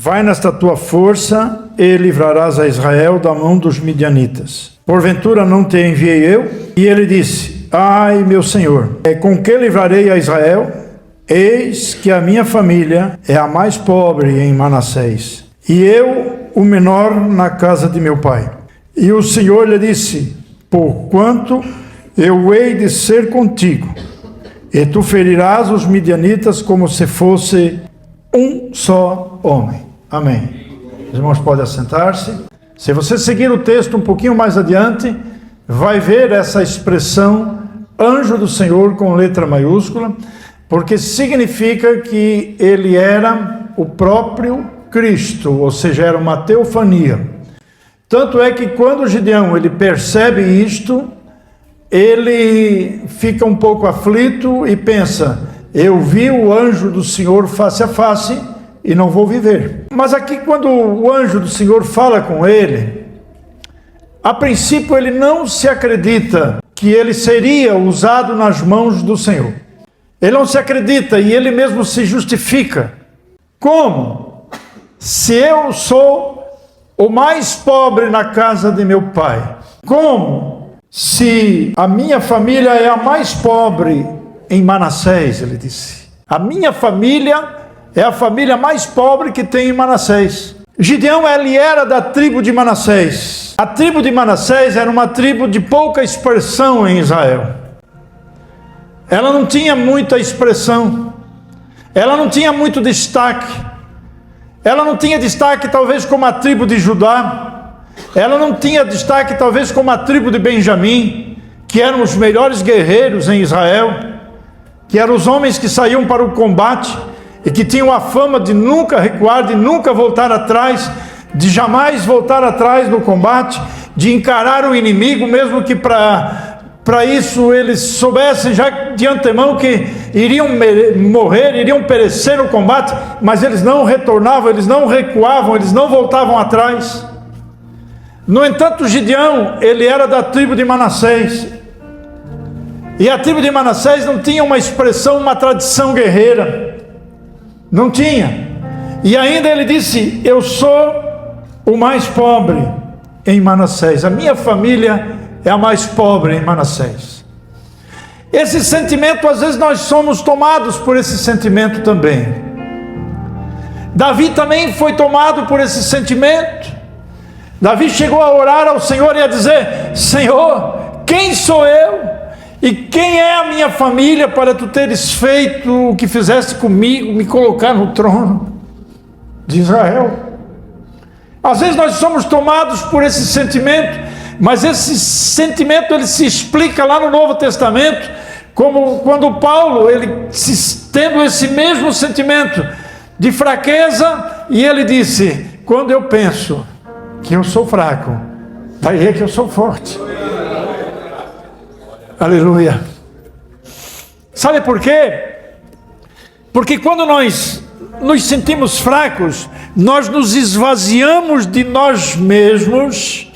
vai nesta tua força e livrarás a Israel da mão dos midianitas. Porventura não te enviei eu? E ele disse: ai, meu Senhor, com que livrarei a Israel? Eis que a minha família é a mais pobre em Manassés, e eu o menor na casa de meu pai. E o Senhor lhe disse: porquanto eu hei de ser contigo, e tu ferirás os midianitas como se fosse um só homem. Amém. Os irmãos podem assentar-se. Se você seguir o texto um pouquinho mais adiante, vai ver essa expressão anjo do Senhor com letra maiúscula, porque significa que ele era o próprio Cristo, ou seja, era uma teofania. Tanto é que quando Gideão ele percebe isto, ele fica um pouco aflito e pensa: eu vi o anjo do Senhor face a face e não vou viver. Mas aqui, quando o anjo do Senhor fala com ele, a princípio ele não se acredita que ele seria usado nas mãos do Senhor. Ele não se acredita e ele mesmo se justifica. Como? Se eu sou o mais pobre na casa de meu pai. Como? Se a minha família é a mais pobre em Manassés, ele disse. A minha família é a família mais pobre que tem em Manassés. Gideão, ele era da tribo de Manassés. A tribo de Manassés era uma tribo de pouca expressão em Israel. Ela não tinha muita expressão. Ela não tinha muito destaque. Ela não tinha destaque talvez como a tribo de Judá. Ela não tinha destaque talvez como a tribo de Benjamim, que eram os melhores guerreiros em Israel, que eram os homens que saíam para o combate e que tinham a fama de nunca recuar, de nunca voltar atrás, de jamais voltar atrás no combate, de encarar o inimigo, mesmo que para isso eles soubessem já de antemão que iriam morrer, iriam perecer no combate, mas eles não retornavam, eles não recuavam, eles não voltavam atrás. No entanto, Gideão, ele era da tribo de Manassés, e a tribo de Manassés não tinha uma expressão, uma tradição guerreira, não tinha. E ainda ele disse: eu sou o mais pobre em Manassés, a minha família é a mais pobre em Manassés. Esse sentimento, às vezes nós somos tomados por esse sentimento também. Davi também foi tomado por esse sentimento. Davi chegou a orar ao Senhor e a dizer: Senhor, quem sou eu? E quem é a minha família para tu teres feito o que fizeste comigo, me colocar no trono de Israel? Às vezes nós somos tomados por esse sentimento, mas esse sentimento ele se explica lá no Novo Testamento, como quando Paulo, ele tendo esse mesmo sentimento de fraqueza, e ele disse: quando eu penso que eu sou fraco, daí é que eu sou forte. Aleluia. Sabe por quê? Porque quando nós nos sentimos fracos, nós nos esvaziamos de nós mesmos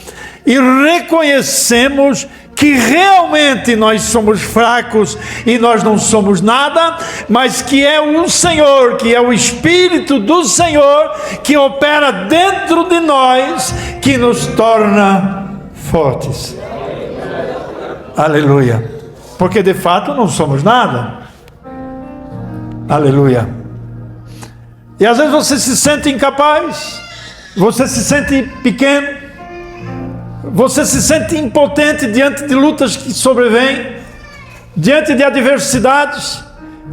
e reconhecemos que realmente nós somos fracos e nós não somos nada, mas que é o Senhor, que é o Espírito do Senhor que opera dentro de nós, que nos torna fortes. Aleluia. Porque de fato não somos nada. Aleluia. E às vezes você se sente incapaz, você se sente pequeno, você se sente impotente diante de lutas que sobrevêm, diante de adversidades,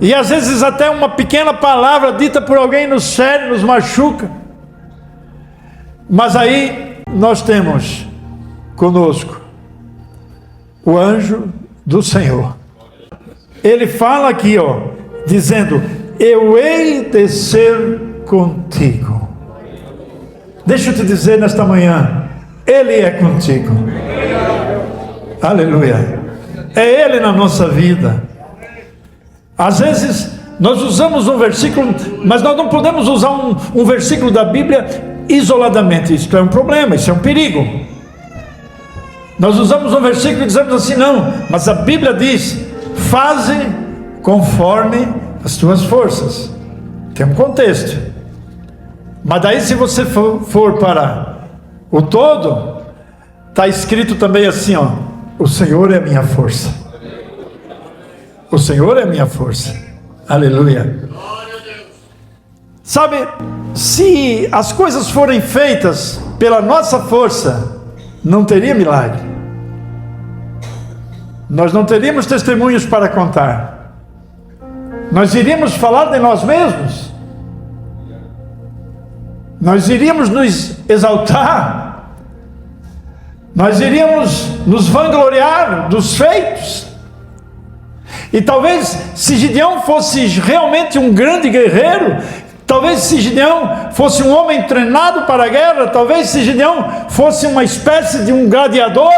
e às vezes até uma pequena palavra dita por alguém nos fere, nos machuca. Mas aí nós temos conosco o anjo do Senhor. Ele fala aqui, dizendo: eu hei de ser contigo. Deixa eu te dizer nesta manhã, Ele é contigo. Aleluia. É Ele na nossa vida. Às vezes nós usamos um versículo, mas nós não podemos usar um versículo da Bíblia isoladamente. Isso é um problema, isso é um perigo. Nós usamos um versículo e dizemos assim: não, mas a Bíblia diz: faze conforme as tuas forças. Tem um contexto. Mas daí se você for para o todo, está escrito também assim, ó: o Senhor é a minha força. O Senhor é a minha força. Aleluia. Sabe, se as coisas forem feitas pela nossa força, não teria milagre. Nós não teríamos testemunhos para contar. Nós iríamos falar de nós mesmos. Nós iríamos nos exaltar. Nós iríamos nos vangloriar dos feitos. E talvez se Gideão fosse realmente um grande guerreiro, talvez se Gideão fosse um homem treinado para a guerra, talvez se Gideão fosse uma espécie de um gladiador,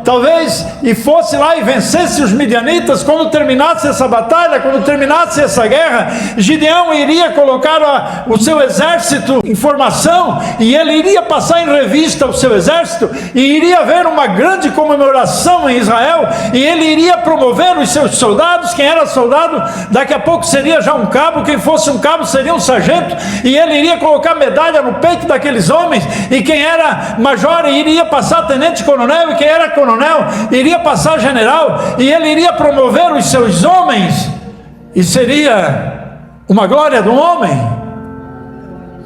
talvez e fosse lá e vencesse os midianitas, quando terminasse essa batalha, quando terminasse essa guerra, Gideão iria colocar o seu exército em formação, e ele iria passar em revista o seu exército, e iria haver uma grande comemoração em Israel, e ele iria promover os seus soldados. Quem era soldado, daqui a pouco seria já um cabo, quem fosse um cabo seria um sargento, e ele iria colocar medalha no peito daqueles homens, e quem era major iria passar tenente coronel, e quem era coronel iria passar general, e ele iria promover os seus homens, e seria uma glória do homem.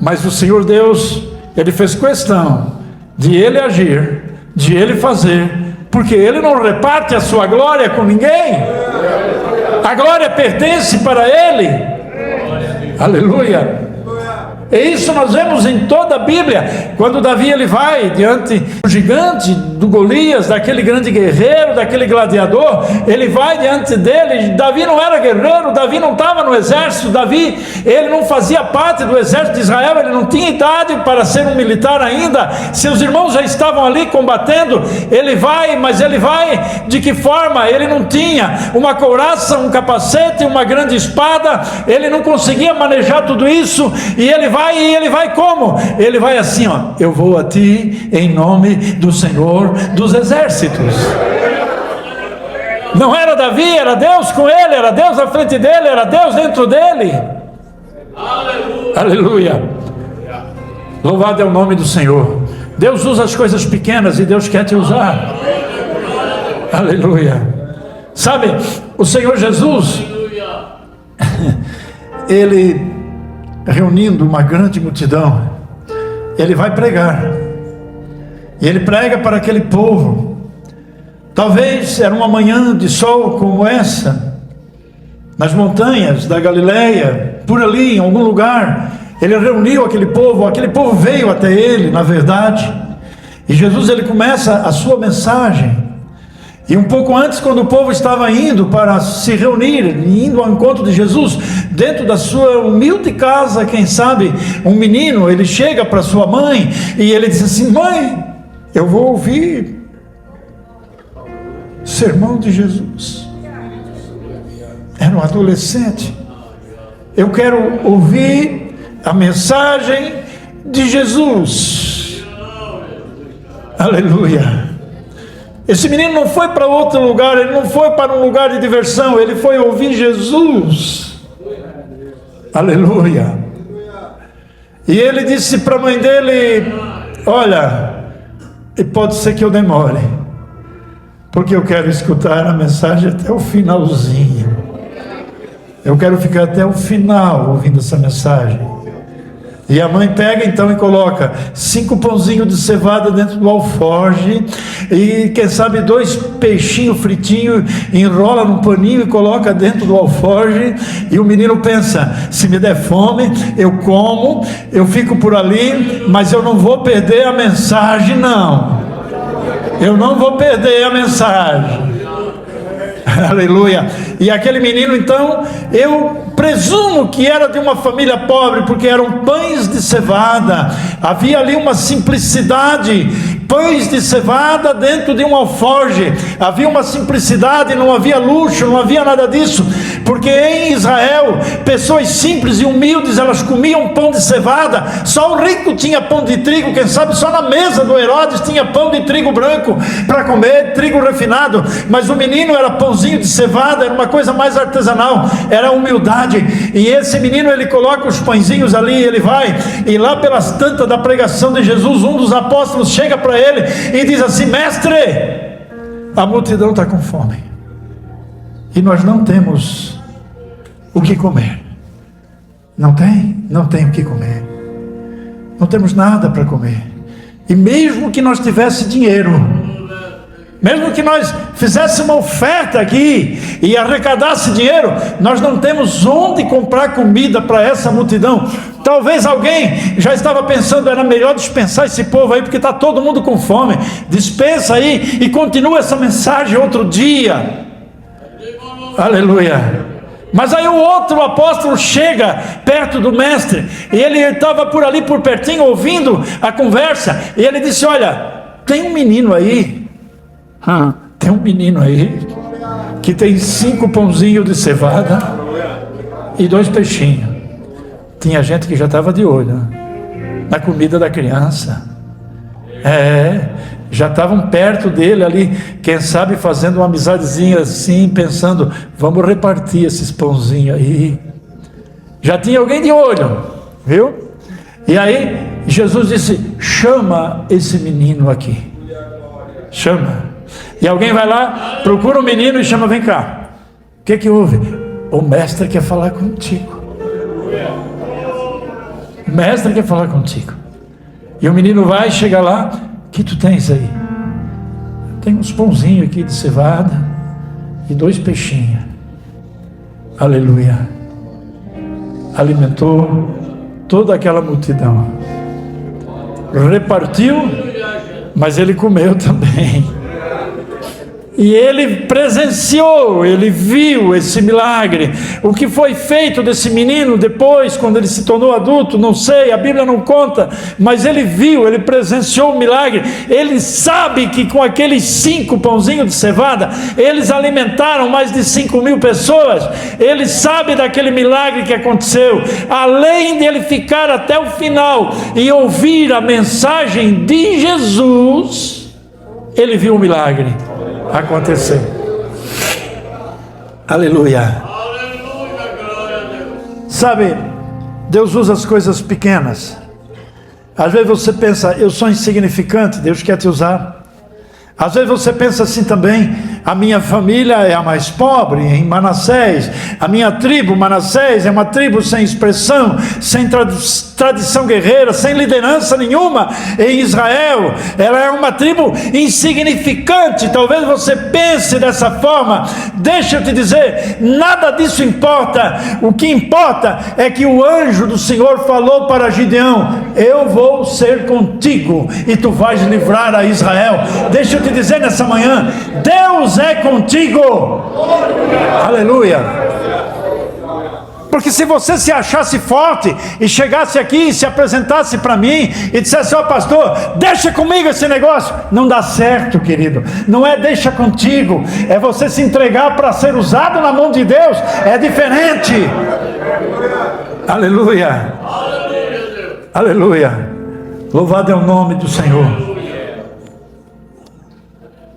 Mas o Senhor Deus, Ele fez questão de Ele agir, de Ele fazer, porque Ele não reparte a sua glória com ninguém. A glória pertence para Ele. Aleluia. E isso nós vemos em toda a Bíblia. Quando Davi ele vai diante do gigante, do Golias, daquele grande guerreiro, daquele gladiador, ele vai diante dele. Davi não era guerreiro, Davi não estava no exército, Davi ele não fazia parte do exército de Israel, ele não tinha idade para ser um militar ainda, seus irmãos já estavam ali combatendo. Ele vai, mas ele vai de que forma? Ele não tinha uma couraça, um capacete, uma grande espada, ele não conseguia manejar tudo isso, e ele vai como? Ele vai assim, ó: eu vou a ti em nome do Senhor dos exércitos. Não era Davi, era Deus com ele, era Deus à frente dele, era Deus dentro dele. Aleluia. Aleluia. Louvado é o nome do Senhor. Deus usa as coisas pequenas e Deus quer te usar. Aleluia. Sabe, o Senhor Jesus, Ele reunindo uma grande multidão, Ele vai pregar, e Ele prega para aquele povo. Talvez era uma manhã de sol como essa, nas montanhas da Galileia, por ali em algum lugar. Ele reuniu aquele povo veio até Ele, na verdade, e Jesus ele começa a sua mensagem. E um pouco antes, quando o povo estava indo para se reunir, indo ao encontro de Jesus, dentro da sua humilde casa, quem sabe, um menino, ele chega para sua mãe, e ele diz assim: mãe, eu vou ouvir o sermão de Jesus. Era um adolescente. Eu quero ouvir a mensagem de Jesus. Aleluia. Esse menino não foi para outro lugar, ele não foi para um lugar de diversão, ele foi ouvir Jesus. Aleluia. E ele disse para a mãe dele: olha, e pode ser que eu demore, porque eu quero escutar a mensagem até o finalzinho. Eu quero ficar até o final ouvindo essa mensagem. E a mãe pega então e coloca 5 pãozinhos de cevada dentro do alforje, e quem sabe 2 peixinhos fritinhos, enrola num paninho e coloca dentro do alforje. E o menino pensa: se me der fome, eu como, eu fico por ali, mas eu não vou perder a mensagem, não. Eu não vou perder a mensagem. Aleluia. E aquele menino então, eu presumo que era de uma família pobre, porque eram pães de cevada, havia ali uma simplicidade pães de cevada dentro de um alforje. Havia uma simplicidade, não havia luxo, não havia nada disso, porque em Israel, pessoas simples e humildes, elas comiam pão de cevada. Só o rico tinha pão de trigo, quem sabe só na mesa do Herodes tinha pão de trigo branco para comer, trigo refinado, mas o menino era pãozinho de cevada, era uma coisa mais artesanal, era humildade. E esse menino, ele coloca os pãezinhos ali, ele vai, e lá pelas tantas da pregação de Jesus, um dos apóstolos chega para ele e diz assim: mestre, a multidão está com fome e nós não temos o que comer. Não tem o que comer, não temos nada para comer. E mesmo que nós tivesse dinheiro, mesmo que nós fizéssemos uma oferta aqui e arrecadasse dinheiro, nós não temos onde comprar comida para essa multidão. Talvez alguém já estava pensando: era melhor dispensar esse povo aí, porque está todo mundo com fome. Dispensa aí e continua essa mensagem outro dia. Aleluia. Mas aí o outro apóstolo chega perto do mestre, e ele estava por ali, por pertinho, ouvindo a conversa, e ele disse: olha, tem um menino aí que tem 5 pãozinhos de cevada e 2 peixinhos. Tinha gente que já estava de olho na comida da criança. Já estavam perto dele ali, quem sabe fazendo uma amizadezinha assim, pensando: vamos repartir esses pãozinhos aí. Já tinha alguém de olho, viu? E aí Jesus disse: chama esse menino aqui. Chama. E alguém vai lá, procura o menino e chama: vem cá, o que houve? O mestre quer falar contigo. O mestre quer falar contigo. E o menino vai, chega lá: o que tu tens aí? Tem uns pãozinhos aqui de cevada e 2 peixinhos. Aleluia. Alimentou toda aquela multidão, repartiu, mas ele comeu também. E ele presenciou, ele viu esse milagre. O que foi feito desse menino depois, quando ele se tornou adulto, não sei, a Bíblia não conta, mas ele viu, ele presenciou o milagre. Ele sabe que com aqueles 5 pãozinhos de cevada, eles alimentaram mais de 5.000 pessoas. Ele sabe daquele milagre que aconteceu. Além de ele ficar até o final e ouvir a mensagem de Jesus, ele viu o milagre acontecer. Aleluia. Sabe, Deus usa as coisas pequenas. Às vezes você pensa: eu sou insignificante, Deus quer te usar. Às vezes você pensa assim também: a minha família é a mais pobre em Manassés, a minha tribo Manassés é uma tribo sem expressão, sem tradição guerreira, sem liderança nenhuma em Israel, ela é uma tribo insignificante. Talvez você pense dessa forma. Deixa eu te dizer, nada disso importa. O que importa é que o anjo do Senhor falou para Gideão: eu vou ser contigo e tu vais livrar a Israel. Deixa eu te dizer nessa manhã: Deus é contigo. Aleluia. Porque se você se achasse forte e chegasse aqui e se apresentasse para mim e dissesse: ó pastor, deixa comigo esse negócio, não dá certo, querido. Não é deixa contigo, é você se entregar para ser usado na mão de Deus. É diferente. Aleluia. Aleluia. Louvado é o nome do Senhor.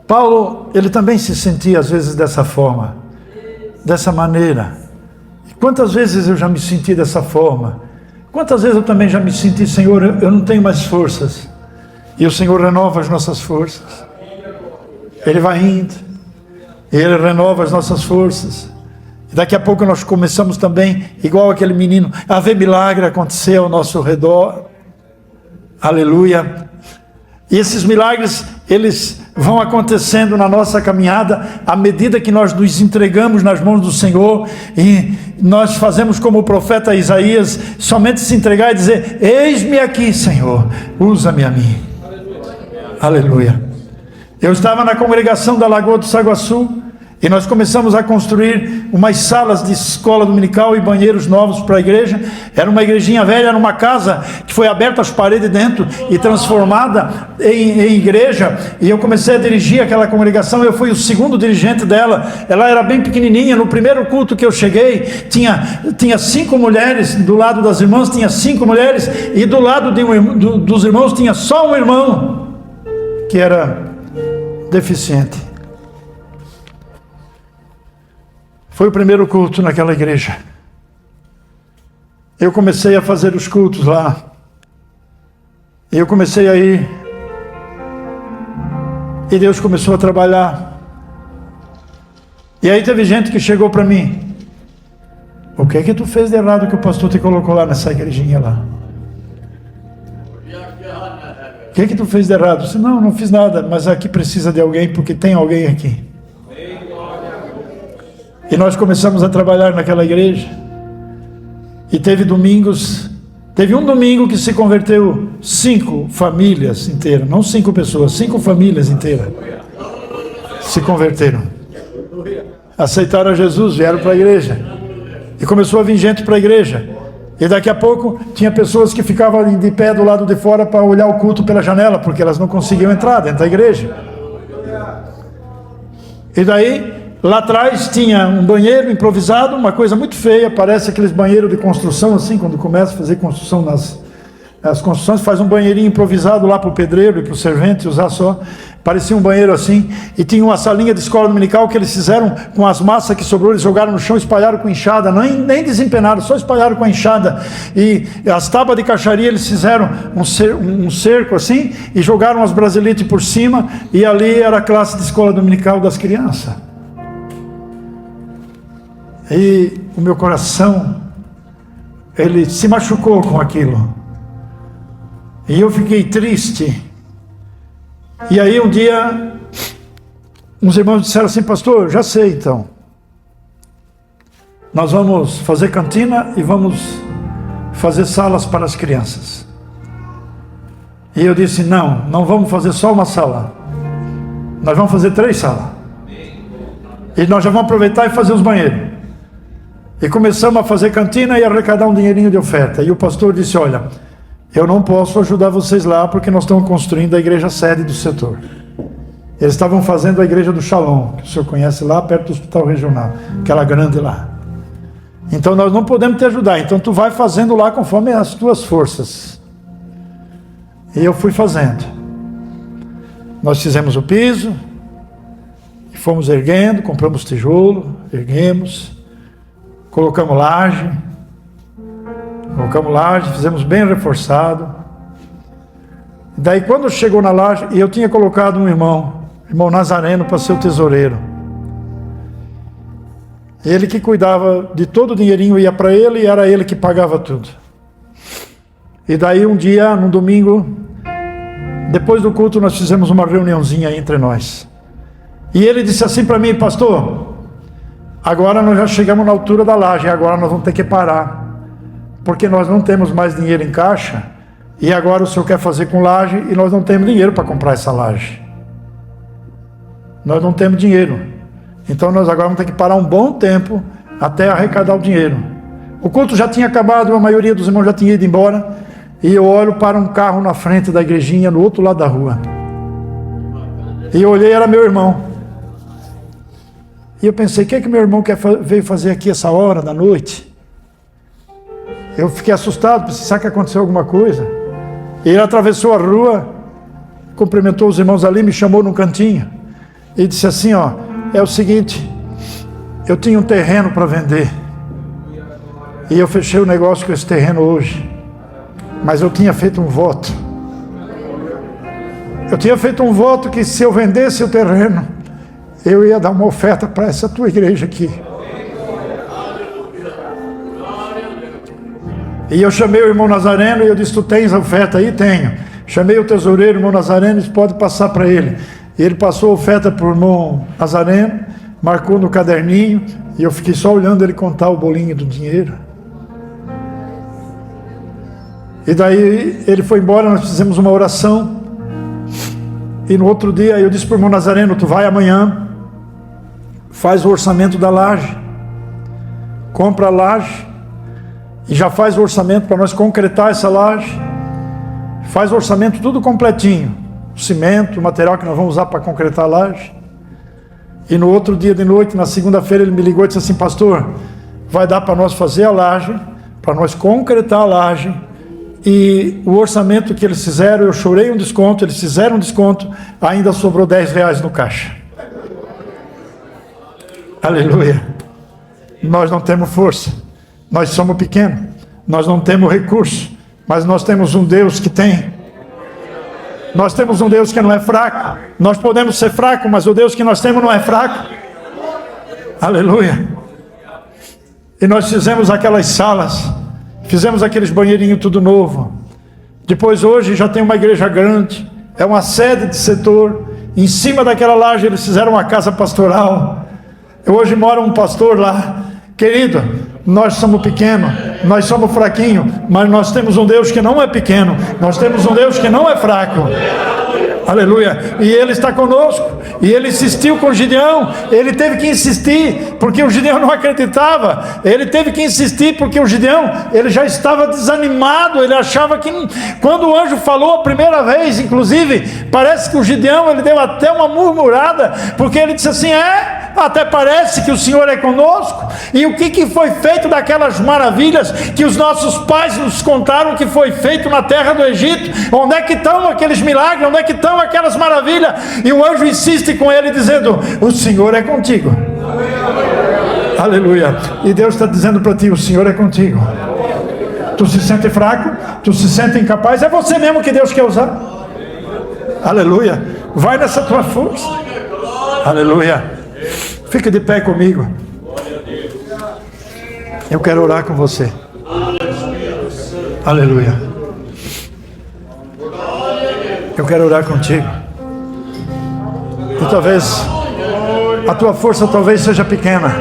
Paulo, ele também se sentia às vezes dessa forma, dessa maneira. E quantas vezes eu já me senti dessa forma? Quantas vezes eu também já me senti: Senhor, eu não tenho mais forças. E o Senhor renova as nossas forças. Ele vai indo, e Ele renova as nossas forças. E daqui a pouco nós começamos também, igual aquele menino, a ver milagre acontecer ao nosso redor. Aleluia. E esses milagres, eles vão acontecendo na nossa caminhada à medida que nós nos entregamos nas mãos do Senhor, e nós fazemos como o profeta Isaías, somente se entregar e dizer: eis-me aqui, Senhor, usa-me a mim. Aleluia. Eu estava na congregação da Lagoa do Saguaçu, E nós começamos a construir umas salas de escola dominical e banheiros novos para a igreja. Era uma igrejinha velha, era uma casa que foi aberta as paredes dentro e transformada em igreja. E eu comecei a dirigir aquela congregação, eu fui o segundo dirigente dela. Ela era bem pequenininha, no primeiro culto que eu cheguei, tinha 5 mulheres, do lado das irmãs tinha 5 mulheres, e do lado dos irmãos tinha só um irmão, que era deficiente. Foi o primeiro culto naquela igreja. Eu comecei a fazer os cultos lá. Eu comecei a ir. E Deus começou a trabalhar. E aí teve gente que chegou para mim. O que é que tu fez de errado que o pastor te colocou lá nessa igrejinha lá? O que é que tu fez de errado? Eu disse, não fiz nada, mas aqui precisa de alguém, porque tem alguém aqui. E nós começamos a trabalhar naquela igreja. E teve um domingo que se converteu 5 famílias inteiras, não 5 pessoas, 5 famílias inteiras se converteram. Aceitaram a Jesus, vieram para a igreja. E começou a vir gente para a igreja. E daqui a pouco tinha pessoas que ficavam ali de pé do lado de fora para olhar o culto pela janela, porque elas não conseguiam entrar dentro da igreja. E daí, lá atrás tinha um banheiro improvisado, uma coisa muito feia, parece aqueles banheiros de construção, assim, quando começa a fazer construção nas construções, faz um banheirinho improvisado lá para o pedreiro e para o servente usar só. Parecia um banheiro assim, e tinha uma salinha de escola dominical que eles fizeram com as massas que sobrou, eles jogaram no chão, espalharam com enxada, nem desempenaram, só espalharam com a enxada. E as tábuas de caixaria eles fizeram um cerco assim, e jogaram as brasilites por cima, e ali era a classe de escola dominical das crianças. E o meu coração, ele se machucou com aquilo. E eu fiquei triste. E aí um dia, uns irmãos disseram assim, pastor, já sei então. Nós vamos fazer cantina e vamos fazer salas para as crianças. E eu disse, não vamos fazer só uma sala. Nós vamos fazer 3 salas. E nós já vamos aproveitar e fazer os banheiros. E começamos a fazer cantina e arrecadar um dinheirinho de oferta. E o pastor disse, olha, eu não posso ajudar vocês lá porque nós estamos construindo a igreja sede do setor. Eles estavam fazendo a igreja do Shalom, que o senhor conhece lá perto do hospital regional, aquela grande lá. Então nós não podemos te ajudar, então tu vai fazendo lá conforme as tuas forças. E eu fui fazendo. Nós fizemos o piso, e fomos erguendo, compramos tijolo, erguemos. Colocamos laje, fizemos bem reforçado. Daí quando chegou na laje, e eu tinha colocado um irmão Nazareno para ser o tesoureiro. Ele que cuidava de todo o dinheirinho, ia para ele e era ele que pagava tudo. E daí um dia, num domingo, depois do culto nós fizemos uma reuniãozinha entre nós. E ele disse assim para mim, pastor, agora nós já chegamos na altura da laje, agora nós vamos ter que parar, porque nós não temos mais dinheiro em caixa, e agora o senhor quer fazer com laje, e nós não temos dinheiro para comprar essa laje. Nós não temos dinheiro, então nós agora vamos ter que parar um bom tempo, até arrecadar o dinheiro. O culto já tinha acabado, a maioria dos irmãos já tinha ido embora, e eu olho para um carro na frente da igrejinha, no outro lado da rua, e eu olhei, era meu irmão. E eu pensei, o que é que meu irmão veio fazer aqui essa hora da noite? Eu fiquei assustado, pensei, será que aconteceu alguma coisa? E ele atravessou a rua, cumprimentou os irmãos ali, me chamou num cantinho e disse assim, ó, é o seguinte, eu tinha um terreno para vender e eu fechei o negócio com esse terreno hoje, mas eu tinha feito um voto. Eu tinha feito um voto que se eu vendesse o terreno, eu ia dar uma oferta para essa tua igreja aqui. E eu chamei o irmão Nazareno e eu disse, tu tens a oferta aí? Tenho. Chamei o tesoureiro, o irmão Nazareno, e disse, pode passar para ele. E ele passou a oferta para o irmão Nazareno, marcou no caderninho, e eu fiquei só olhando ele contar o bolinho do dinheiro. E daí ele foi embora, nós fizemos uma oração, e no outro dia eu disse para o irmão Nazareno, tu vai amanhã faz o orçamento da laje, compra a laje e já faz o orçamento para nós concretar essa laje, faz o orçamento tudo completinho, o cimento, o material que nós vamos usar para concretar a laje. E no outro dia de noite, na segunda-feira, ele me ligou e disse assim: pastor, vai dar para nós fazer a laje, para nós concretar a laje, e o orçamento que eles fizeram, eu chorei um desconto, eles fizeram um desconto, ainda sobrou R$10 no caixa. Aleluia. Nós não temos força, nós somos pequenos, nós não temos recurso, mas nós temos um Deus que tem. Nós temos um Deus que não é fraco. Nós podemos ser fracos, mas o Deus que nós temos não é fraco. Aleluia. E nós fizemos aquelas salas, fizemos aqueles banheirinhos tudo novo. Depois hoje já tem uma igreja grande, é uma sede de setor. Em cima daquela laje eles fizeram uma casa pastoral. Hoje mora um pastor lá. Querido, nós somos pequenos, nós somos fraquinhos, mas nós temos um Deus que não é pequeno, nós temos um Deus que não é fraco. Aleluia. E Ele está conosco. E Ele insistiu com o Gideão. Ele teve que insistir, porque o Gideão não acreditava. Ele teve que insistir, porque o Gideão, ele já estava desanimado. Ele achava que, quando o anjo falou a primeira vez, inclusive, parece que o Gideão, ele deu até uma murmurada, porque ele disse assim: até parece que o Senhor é conosco. E o que foi feito daquelas maravilhas que os nossos pais nos contaram que foi feito na terra do Egito? Onde é que estão aqueles milagres? Onde é que estão aquelas maravilhas? E o anjo insiste com ele, dizendo: o Senhor é contigo. Aleluia. E Deus está dizendo para ti: o Senhor é contigo. Tu se sente fraco? Tu se sente incapaz? É você mesmo que Deus quer usar. Aleluia. Vai nessa tua força. Aleluia. Fica de pé comigo. Eu quero orar com você. Aleluia. Eu quero orar contigo. E talvez a tua força talvez seja pequena.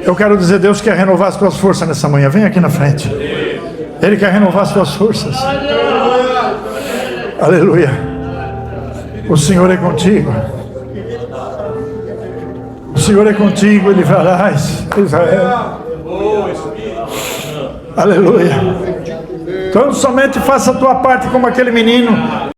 Eu quero dizer: Deus quer renovar as tuas forças nessa manhã. Vem aqui na frente. Ele quer renovar as tuas forças. Aleluia. O Senhor é contigo. O Senhor é contigo e livrarás Israel. Aleluia. Então somente faça a tua parte como aquele menino.